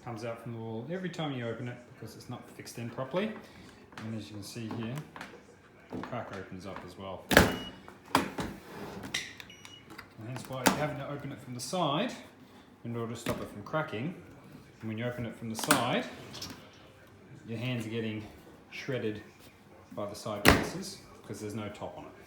comes out from the wall every time you open it because it's not fixed in properly. And as you can see here, the crack opens up as well. And that's why you're having to open it from the side in order to stop it from cracking. And when you open it from the side, your hands are getting shredded by the side pieces because there's no top on it.